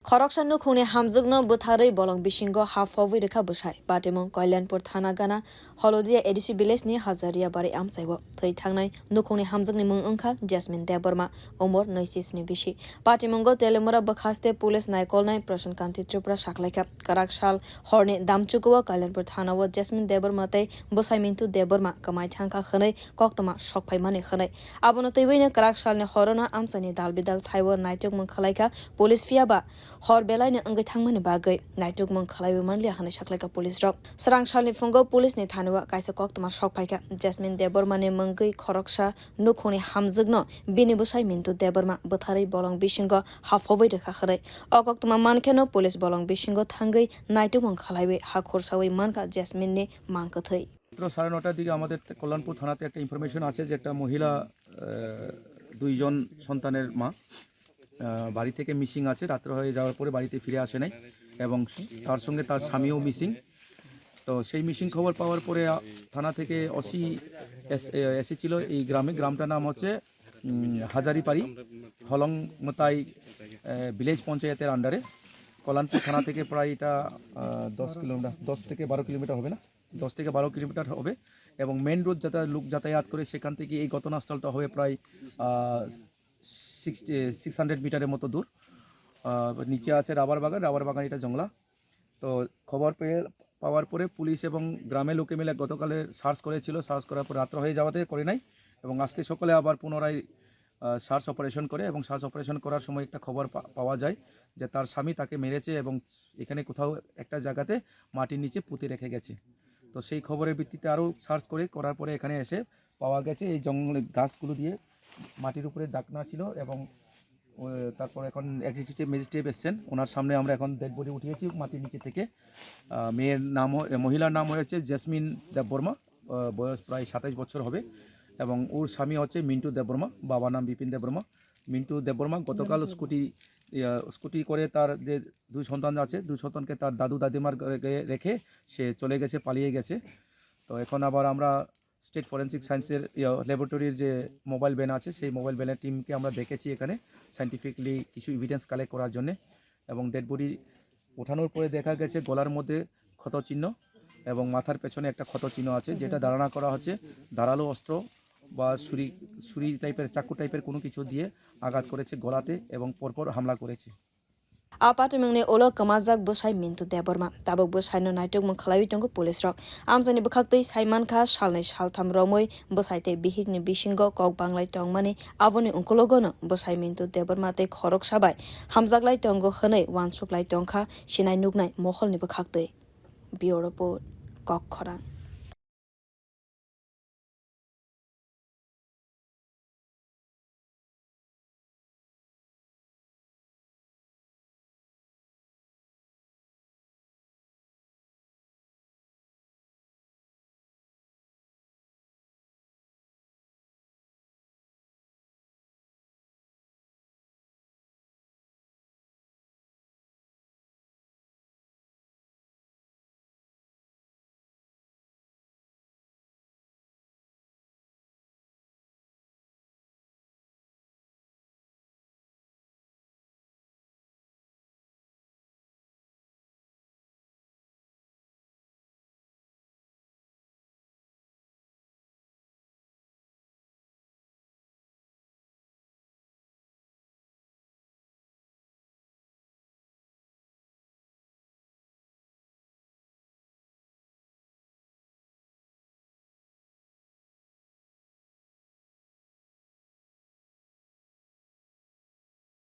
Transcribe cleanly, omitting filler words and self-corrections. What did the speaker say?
Khoroksa nwkhungni hamjwkno bwtharwi bolong bisingo phobwi rwkha bwsai batimung kalyanpur thana gana holudia edisi village ni hajari bari amchai thwi thangnai nwkhungni hamjwkni mwng Jeshmin debbarma umur 29 ni bisi patimungo telemura bwkhaste police naikolnai prasan kanti tripura saklaika karak sal horni damchuko kalyanpur thana o Jeshmin debbarma tei bwsai mintu debbarma kamai thangka khwnai koktoma sokphaimani khwnai abono teibaina karak salni horona amchani dalbidal thaiwo naitukmung khalaika police fiaba hor belaini angai thangmani bagai naitukmung khalaiwi manlia hane saklaika police rok sarang salni fungo police ni thanwa kaisa koktoma sokphaika Jeshmin debbarma ni mungui khoroksa nwkhungni hamjwkno bini bwsai mintu debbarma bwtharwi bolong bisingo phobwi rwkha khwnai o koktoma mankheno police bolong bisingo thangai naitukmung khalaiwi khorsawi manka Jeshmin ni mangkathai 9:30টার দিকে আমাদের কল্যাণপুর থানাতে একটা information আছে যে একটা মহিলা দুইজন সন্তানের মা বাড়ি থেকে মিসিং আছে রাত্রে হয়ে যাওয়ার পরে বাড়িতে ফিরে আসে নাই এবং তার সঙ্গে তার স্বামীও মিসিং তো সেই মিসিং খবর পাওয়ার পরে থানা থেকে ওসি এসেছিল এই গ্রামটার নাম হচ্ছে হাজারি পারি হলং মতাই ভিলেজ পঞ্চায়েতের আন্ডারে কল্যাণপুর থানা থেকে প্রায় এটা 10 থেকে 12 কিলোমিটার হবে না 10 থেকে 12 কিলোমিটার হবে এবং মেন রোড লোক যাতায়াত করে সেখান থেকে এই ঘটনাস্থলটা হয়ে প্রায় 600 মিটারের মতো দূর নিচে আছে রাবার বাগান এটা জঙ্গলা তো খবর পাওয়ার পরে পুলিশ এবং গ্রামের লোকে মিলে গতকালে সার্চ করার পর রাত্র হয়ে যাওয়াতে করে নাই এবং আজকে সকালে আবার পুনরায় সার্চ অপারেশন করে এবং সার্চ অপারেশন করার সময় একটা খবর পাওয়া যায় যে তার স্বামী তাকে মেরেছে এবং এখানে কোথাও একটা জায়গাতে মাটির নিচে পুঁতে রেখে গেছে তো সেই খবরের ভিত্তিতে আরও সার্চ করার পরে এখানে এসে পাওয়া গেছে এই জঙ্গলের গাছগুলো দিয়ে মাটির উপরে দাগনা ছিল এবং তারপর এখন এক্সিকিউটিভ ম্যাজিস্ট্রেট এসেছেন ওনার সামনে আমরা এখন ডেড বডি উঠিয়েছি মাটির নিচে থেকে মহিলার নাম হয়েছে জেসমিন দেববর্মা বয়স প্রায় 27 বছর হবে এবং ওর স্বামী হচ্ছে মিন্টু দেববর্মা বাবার নাম বিপিন দেববর্মা মিন্টু দেববর্মা গতকাল স্কুটি করে তার যে দুই সন্তান আছে দুই সন্তানকে তার দাদু দাদিমার রেখে সে চলে গেছে পালিয়ে গেছে তো এখন আবার আমরা স্টেট ফরেন্সিক সায়েন্সের ল্যাবরেটরির যে মোবাইল ভ্যান আছে সেই মোবাইল ভ্যানের টিমকে আমরা দেখেছি এখানে সায়েন্টিফিকলি কিছু এভিডেন্স কালেক্ট করার জন্য এবং ডেড বডি ওঠানোর পরে দেখা গেছে গলার মধ্যে ক্ষতচিহ্ন এবং মাথার পেছনে একটা ক্ষতচিহ্ন আছে যেটা ধারণা করা হচ্ছে ধারালো অস্ত্র বা ছুরি টাইপের চাকু টাইপের কোনো কিছু দিয়ে আঘাত করেছে গলাতে এবং পরপর হামলা করেছে Apatimungni olo kamajak bwsai mintu debbarma tabuk bwsai no naitukmung khalaiwi tongo police rok amjani bwkhaktwi saimankha salnai saltham romoi bwsai tei bihik ni bisingo kok banglai tongmani aboni ungkulogo no bwsai mintu debbarma tei khorok sabai hamjaklai tongo hwnai wansuklai tongkha sinai nuknai mohol ni bwkhaktwi bureau report kok khorang